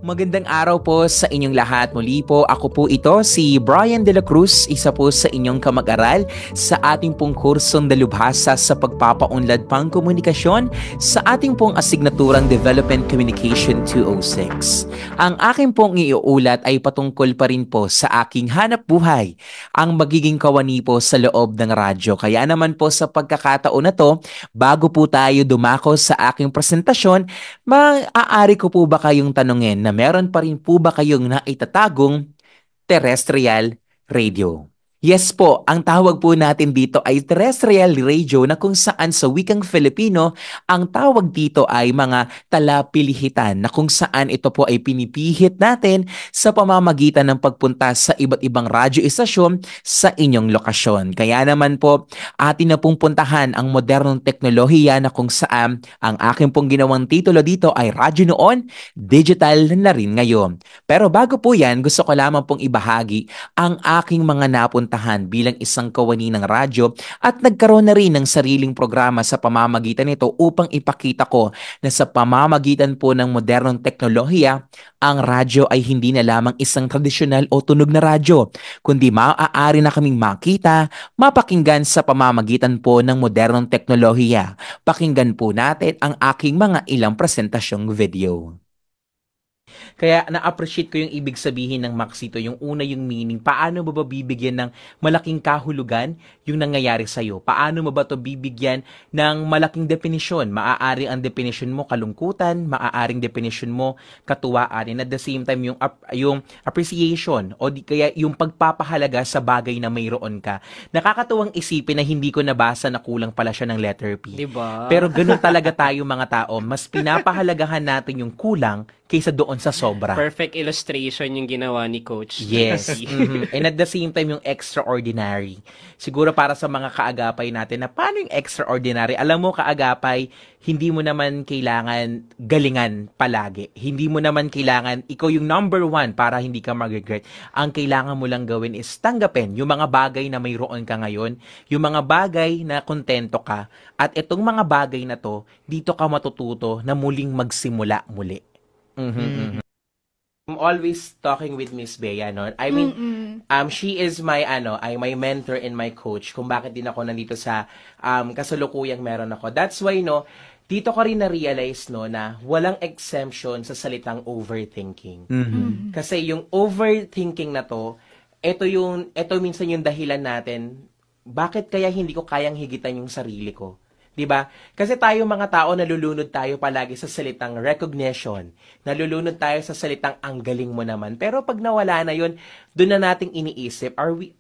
Magandang araw po sa inyong lahat. Muli po, ako po ito, si Brian De La Cruz, isa po sa inyong kamag-aral sa ating pong kursong dalubhasa sa pagpapaunlad pang komunikasyon sa ating pong asignaturang Development Communication 206. Ang aking pong iuulat ay patungkol pa rin po sa aking hanap buhay, ang magiging kawani po sa loob ng radyo. Kaya naman po sa pagkakataon na to, bago po tayo dumako sa aking presentasyon, maaari ko po ba kayong tanungin na meron pa rin po ba kayong naitatagong terrestrial radio? Yes po, ang tawag po natin dito ay terrestrial radio na kung saan sa wikang Filipino, ang tawag dito ay mga talapilihitan na kung saan ito po ay pinipihit natin sa pamamagitan ng pagpunta sa iba't ibang radyo istasyon sa inyong lokasyon. Kaya naman po, atin na pong puntahan ang modernong teknolohiya na kung saan ang aking pong ginawang titulo dito ay radyo noon, digital na rin ngayon. Pero bago po yan, gusto ko lamang pong ibahagi ang aking mga napuntahan bilang isang kawani ng radyo at nagkaroon na rin ng sariling programa sa pamamagitan nito upang ipakita ko na sa pamamagitan po ng modernong teknolohiya, ang radyo ay hindi na lamang isang tradisyonal o tunog na radyo, kundi maaari na kaming makita, mapakinggan sa pamamagitan po ng modernong teknolohiya. Pakinggan po natin ang aking mga ilang presentasyong video. Kaya na-appreciate ko yung ibig sabihin ng Maxito. Yung una yung meaning. Paano mo ba bibigyan ng malaking kahulugan yung nangyayari sa'yo? Paano mo ba ito bibigyan ng malaking definisyon? Maaari ang definisyon mo kalungkutan, maaaring definisyon mo katuwaan, and at the same time yung appreciation o di kaya yung pagpapahalaga sa bagay na mayroon ka. Nakakatuwang isipin na hindi ko nabasa na kulang pala siya ng letter P. Diba? Pero ganun talaga tayo mga tao. Mas pinapahalagahan natin yung kulang kaysa doon sa sobra. Perfect illustration yung ginawa ni Coach. Yes. And at the same time, yung extraordinary. Siguro para sa mga kaagapay natin na paano yung extraordinary? Alam mo, kaagapay, hindi mo naman kailangan galingan palagi. Hindi mo naman kailangan ikaw yung number one para hindi ka mag-regret. Ang kailangan mo lang gawin is tanggapin yung mga bagay na mayroon ka ngayon, yung mga bagay na kontento ka, at itong mga bagay na to, dito ka matututo na muling magsimula muli. I'm always talking with Miss Bea, no? I mean, she is my my mentor and my coach kung bakit din ako nandito sa kasalukuyang meron ako. That's why, no, dito ko rin na-realize, no, na walang exemption sa salitang overthinking. Kasi yung overthinking na to, ito minsan yung dahilan natin, bakit kaya hindi ko kayang higitan yung sarili ko? 'Di ba? Kasi tayo mga tao nalulunod tayo palagi sa salitang recognition. Nalulunod tayo sa salitang ang galing mo naman. Pero pag nawala na 'yon, doon na nating iniisip, are we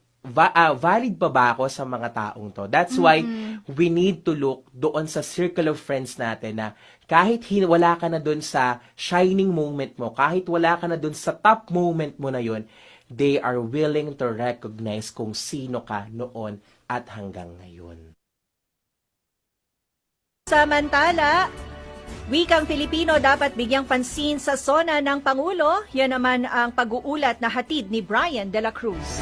valid pa ba ako sa mga taong to? That's why we need to look doon sa circle of friends natin na kahit wala ka na doon sa shining moment mo, kahit wala ka na doon sa top moment mo na 'yon, they are willing to recognize kung sino ka noon at hanggang ngayon. Samantala, wikang Filipino dapat bigyang pansin sa sona ng Pangulo. Yan naman ang pag-uulat na hatid ni Brian De La Cruz.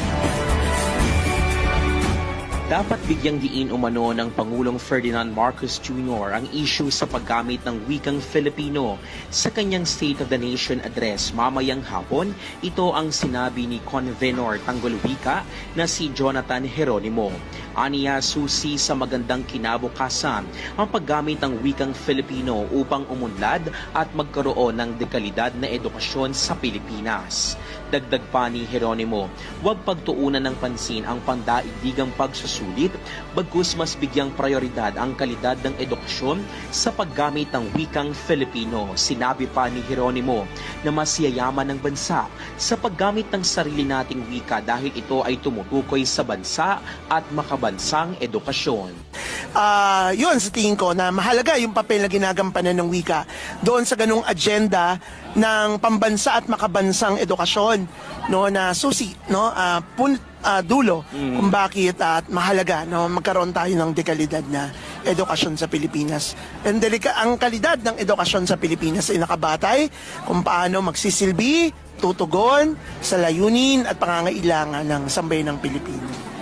Dapat bigyang diin umano ng Pangulong Ferdinand Marcos Jr. ang issue sa paggamit ng wikang Filipino sa kanyang State of the Nation address mamayang hapon. Ito ang sinabi ni Convenor Tanggol Wika na si Jonathan Geronimo. Aniya, susi sa magandang kinabukasan ang paggamit ng wikang Filipino upang umunlad at magkaroon ng dekalidad na edukasyon sa Pilipinas. Dagdag pa ni Geronimo, huwag pagtuunan ng pansin ang pandaigdigang pagsusulit, bagkus mas bigyang prioridad ang kalidad ng edukasyon sa paggamit ng wikang Filipino. Sinabi pa ni Geronimo na mas yayaman ng bansa sa paggamit ng sarili nating wika dahil ito ay tumutukoy sa bansa at makabansang edukasyon. Yun sa tingin ko na mahalaga yung papel na ginagampanan ng wika doon sa ganung agenda ng pambansa at makabansang edukasyon, no, na susi, no, dulo kung bakit at mahalaga, no, magkaroon tayo ng dekalidad na edukasyon sa Pilipinas. And ang kalidad ng edukasyon sa Pilipinas ay nakabatay kung paano magsisilbi, tutugon sa layunin at pangangailangan ng sambayanang Pilipino.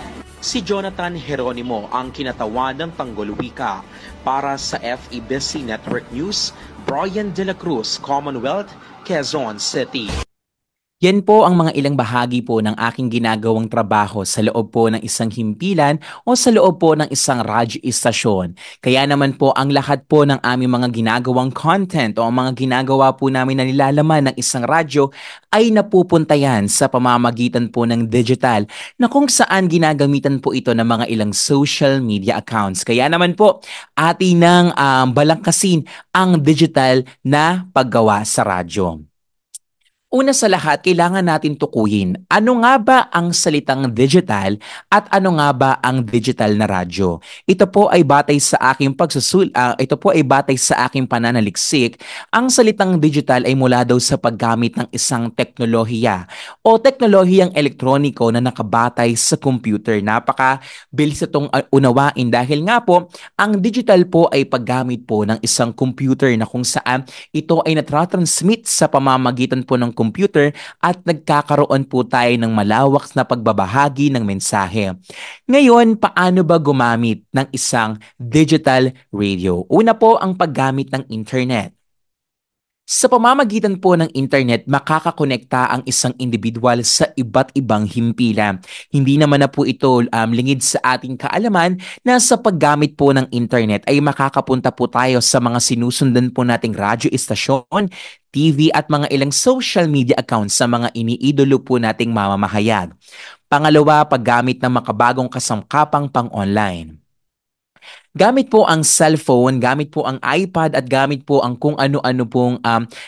Si Jonathan Geronimo ang kinatawan ng Tanggol Wika. Para sa FEBC Network News, Brian De La Cruz, Commonwealth, Quezon City. Yan po ang mga ilang bahagi po ng aking ginagawang trabaho sa loob po ng isang himpilan o sa loob po ng isang radyo istasyon. Kaya naman po ang lahat po ng aming mga ginagawang content o ang mga ginagawa po namin na nilalaman ng isang radyo ay napupunta yan sa pamamagitan po ng digital na kung saan ginagamitan po ito ng mga ilang social media accounts. Kaya naman po atin nang balangkasin ang digital na paggawa sa radyo. Una sa lahat, kailangan natin tukuyin ano nga ba ang salitang digital at ano nga ba ang digital na radyo. Ito po ay batay sa aking ito po ay batay sa aking pananaliksik. Ang salitang digital ay mula daw sa paggamit ng isang teknolohiya o teknolohiyang elektroniko na nakabatay sa computer. Napaka-bilis itong unawain dahil nga po, ang digital po ay paggamit po ng isang computer na kung saan ito ay natransmit sa pamamagitan po ng computer at nagkakaroon po tayo ng malawak na pagbabahagi ng mensahe. Ngayon, paano ba gumamit ng isang digital radio? Una po ang paggamit ng internet. Sa pamamagitan po ng internet, makakakonekta ang isang individual sa iba't ibang himpilan. Hindi naman na po ito lingid sa ating kaalaman na sa paggamit po ng internet ay makakapunta po tayo sa mga sinusundan po nating radyo istasyon, TV at mga ilang social media accounts sa mga iniidolo po nating mamamahayag. Pangalawa, paggamit ng makabagong kasangkapang pang-online. Gamit po ang cellphone, gamit po ang iPad at gamit po ang kung ano-ano pong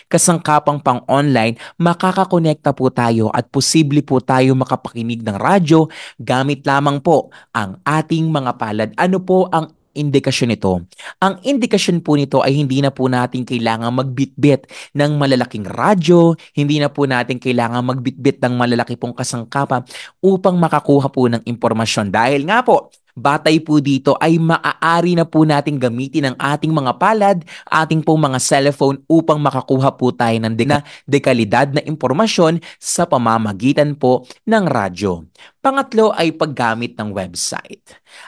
kasangkapang pang-online, makakakonekta po tayo at posible po tayo makapakinig ng radyo gamit lamang po ang ating mga palad. Ano po ang indikasyon nito? Ang indikasyon po nito ay hindi na po natin kailangan magbitbit ng malalaking radyo, hindi na po natin kailangan magbitbit ng malalaki pong kasangkapan upang makakuha po ng impormasyon. Dahil nga po, batay po dito ay maaari na po natin gamitin ang ating mga palad, ating pong mga cellphone upang makakuha po tayo ng dekalidad na impormasyon sa pamamagitan po ng radyo. Pangatlo ay paggamit ng website.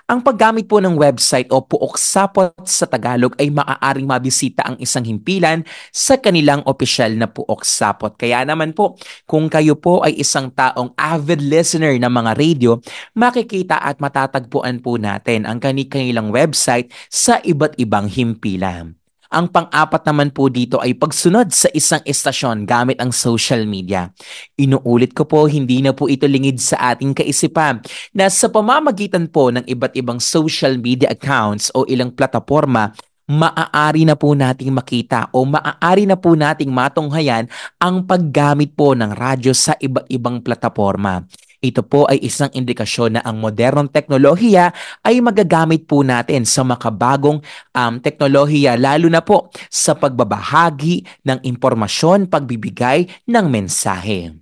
Ang paggamit po ng website o puok sapot sa Tagalog ay maaaring mabisita ang isang himpilan sa kanilang opisyal na puok sapot. Kaya naman po, kung kayo po ay isang taong avid listener ng mga radio, makikita at matatagpuan po natin ang kanilang website sa iba't ibang himpilan. Ang pang-apat naman po dito ay pagsunod sa isang estasyon gamit ang social media. Inuulit ko po, hindi na po ito lingid sa ating kaisipan na sa pamamagitan po ng iba't ibang social media accounts o ilang plataforma, maaari na po nating makita o maaari na po nating matunghayan ang paggamit po ng radyo sa iba't ibang plataforma. Ito po ay isang indikasyon na ang modernong teknolohiya ay magagamit po natin sa makabagong teknolohiya, lalo na po sa pagbabahagi ng impormasyon, pagbibigay ng mensahe.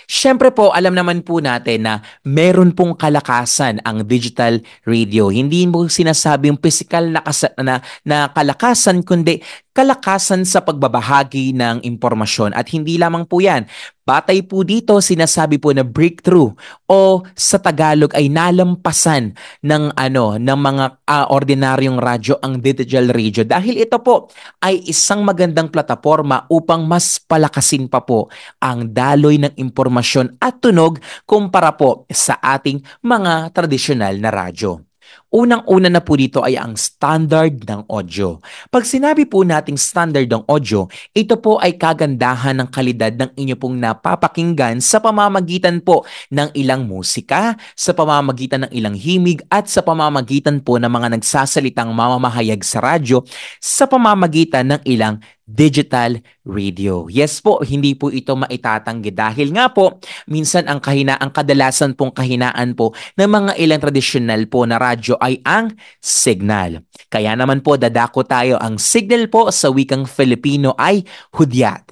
Siyempre po, alam naman po natin na meron pong kalakasan ang digital radio. Hindi mo sinasabing physical na kalakasan, kundi kalakasan sa pagbabahagi ng impormasyon. At hindi lamang po yan. Batay po dito, sinasabi po na breakthrough o sa Tagalog ay nalampasan ng mga ordinaryong radyo ang digital radio. Dahil ito po ay isang magandang plataforma upang mas palakasin pa po ang daloy ng impormasyon at tunog kumpara po sa ating mga tradisyonal na radyo. Unang-una na po dito ay ang standard ng audio. Pag sinabi po nating standard ng audio, ito po ay kagandahan ng kalidad ng inyo pong napapakinggan sa pamamagitan po ng ilang musika, sa pamamagitan ng ilang himig at sa pamamagitan po ng mga nagsasalitang mamamahayag sa radyo sa pamamagitan ng ilang digital radio. Yes po, hindi po ito maitatanggi dahil nga po, minsan ang kadalasan pong kahinaan po ng mga ilang tradisyonal po na radyo ay ang signal. Kaya naman po, dadako tayo. Ang signal po sa wikang Filipino ay hudyat.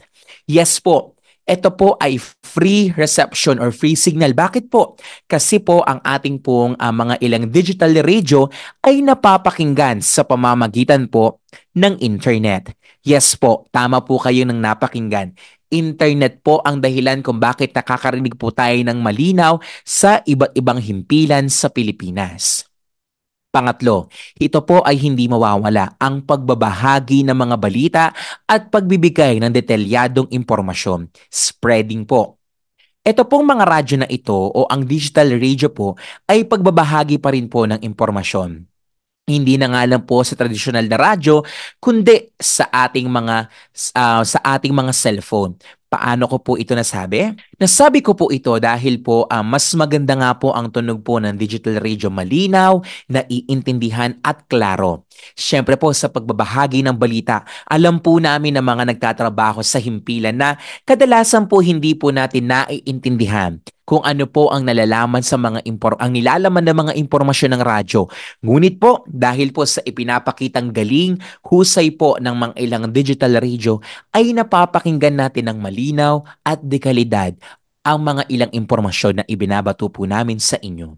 Yes po, ito po ay free reception or free signal. Bakit po? Kasi po ang ating pong mga ilang digital radio ay napapakinggan sa pamamagitan po ng internet. Yes po, tama po kayo ng napakinggan. Internet po ang dahilan kung bakit nakakarinig po tayo ng malinaw sa iba't ibang himpilan sa Pilipinas. Pangatlo, ito po ay hindi mawawala ang pagbabahagi ng mga balita at pagbibigay ng detalyadong impormasyon. Spreading po. Ito pong mga radyo na ito o ang digital radio po ay pagbabahagi pa rin po ng impormasyon. Hindi na nga lang po sa tradisyonal na radyo, kundi sa ating mga cellphone. Paano ko po ito nasabi? Nasabi ko po ito dahil po mas maganda nga po ang tunog po ng digital radio, malinaw, naiintindihan at klaro. Siyempre po sa pagbabahagi ng balita, alam po namin na mga nagtatrabaho sa himpilan na kadalasan po hindi po natin naiintindihan kung ano po ang nalalaman sa ang nilalaman ng mga impormasyon ng radyo. Ngunit po, dahil po sa ipinapakitang galing, husay po ng mga ilang digital radio, ay napapakinggan natin ng malinaw at dekalidad ang mga ilang impormasyon na ibinabato po namin sa inyo.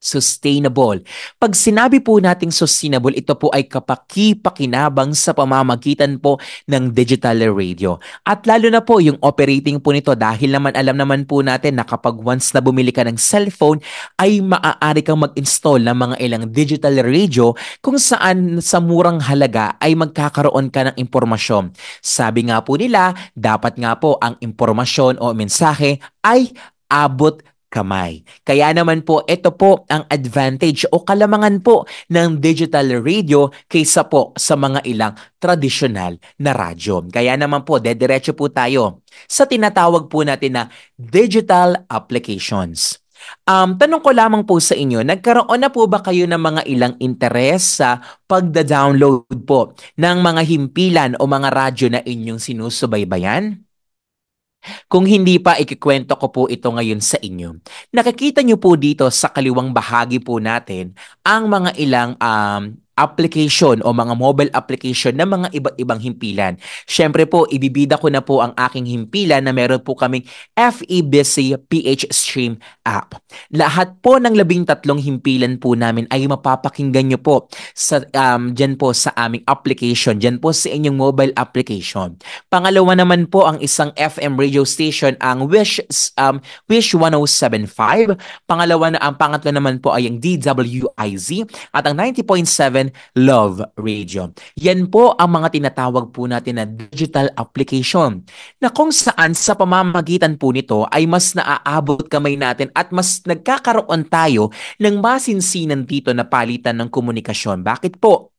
Sustainable. Pag sinabi po nating sustainable, ito po ay kapaki-pakinabang sa pamamagitan po ng digital radio. At lalo na po yung operating po nito dahil naman alam naman po natin na kapag once na bumili ka ng cellphone ay maaari kang mag-install ng mga ilang digital radio kung saan sa murang halaga ay magkakaroon ka ng impormasyon. Sabi nga po nila, dapat nga po ang impormasyon o mensahe ay abot kamay. Kaya naman po, ito po ang advantage o kalamangan po ng digital radio kaysa po sa mga ilang tradisyonal na radyo. Kaya naman po, dediretso po tayo sa tinatawag po natin na digital applications. Tanong ko lamang po sa inyo, nagkaroon na po ba kayo ng mga ilang interes sa pagda-download po ng mga himpilan o mga radyo na inyong sinusubaybayan? Kung hindi pa, ikikwento ko po ito ngayon sa inyo. Nakikita nyo po dito sa kaliwang bahagi po natin ang mga ilang application o mga mobile application ng mga iba't ibang himpilan. Siyempre po, ibibida ko na po ang aking himpilan na meron po kaming FEBC PH Stream app. Lahat po ng 13 himpilan po namin ay mapapakinggan nyo po dyan po sa aming application, dyan po sa inyong mobile application. Pangalawa naman po ang isang FM radio station, ang Wish 1075. Ang pangatlo naman po ay ang DWIZ at ang 90.7 Love Radio. Yan po ang mga tinatawag po natin na digital application na kung saan sa pamamagitan po nito ay mas naaabot kamay natin at mas nagkakaroon tayo ng masinsinan dito na palitan ng komunikasyon. Bakit po?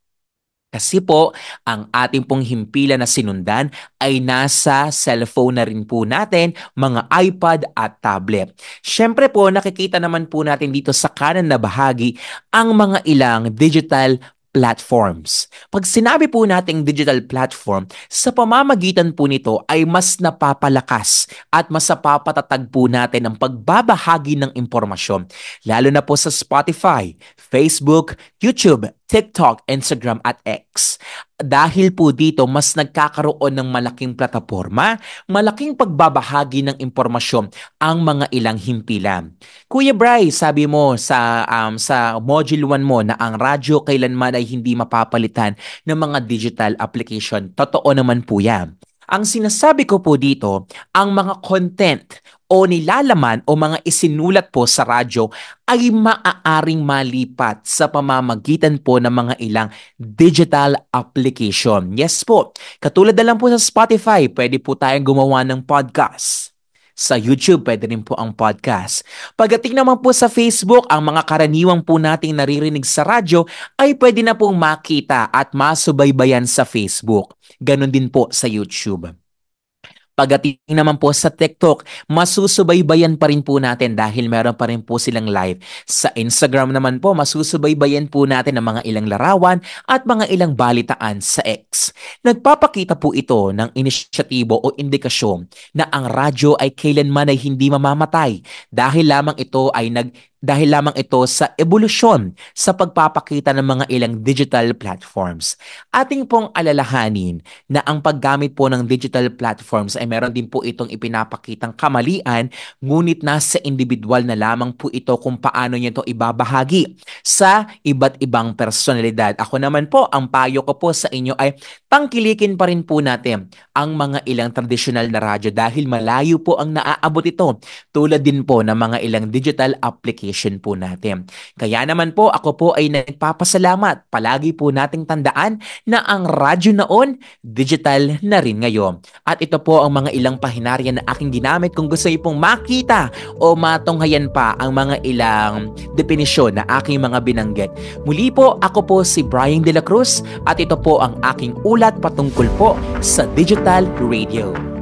Kasi po, ang ating pong himpilan na sinundan ay nasa cellphone na rin po natin, mga iPad at tablet. Siyempre po, nakikita naman po natin dito sa kanan na bahagi ang mga ilang digital platforms. Pag sinabi po nating digital platform, sa pamamagitan po nito ay mas napapalakas at mas napapatatag po natin ang pagbabahagi ng impormasyon. Lalo na po sa Spotify, Facebook, YouTube, TikTok, Instagram at X. Dahil po dito, mas nagkakaroon ng malaking plataforma, malaking pagbabahagi ng impormasyon ang mga ilang himpilan. Kuya Bry, sabi mo sa module 1 mo na ang radyo kailanman ay hindi mapapalitan ng mga digital application. Totoo naman po yan. Ang sinasabi ko po dito, ang mga content o nilalaman o mga isinulat po sa radyo ay maaaring malipat sa pamamagitan po ng mga ilang digital application. Yes po, katulad na lang po sa Spotify, pwede po tayong gumawa ng podcast. Sa YouTube, pwede rin po ang podcast. Pagdating naman po sa Facebook, ang mga karaniwang po nating naririnig sa radyo ay pwede na pong makita at masubaybayan sa Facebook. Ganon din po sa YouTube. Pagdating naman po sa TikTok, masusubaybayan pa rin po natin dahil meron pa rin po silang live. Sa Instagram naman po, masusubaybayan po natin ang mga ilang larawan at mga ilang balitaan sa X. Nagpapakita po ito ng inisyatibo o indikasyon na ang radyo ay kailanman ay hindi mamamatay dahil lamang ito sa ebolusyon sa pagpapakita ng mga ilang digital platforms. Ating pong alalahanin na ang paggamit po ng digital platforms ay meron din po itong ipinapakitang kamalian, ngunit nasa individual na lamang po ito kung paano niya ito ibabahagi sa iba't ibang personalidad. Ako naman po, ang payo ko po sa inyo ay tangkilikin pa rin po natin ang mga ilang tradisyonal na radyo dahil malayo po ang naaabot ito, tulad din po ng mga ilang digital applications. tradition po natin. Kaya naman po ako po ay nagpapasalamat. Palagi po nating tandaan na ang radyo noon, digital na rin ngayon. At ito po ang mga ilang pahinarya na aking ginamit kung gusto niyo pong makita o matunghayan pa ang mga ilang definisyon na aking mga binanggit. Muli po, ako po si Brian De La Cruz at ito po ang aking ulat patungkol po sa digital radio.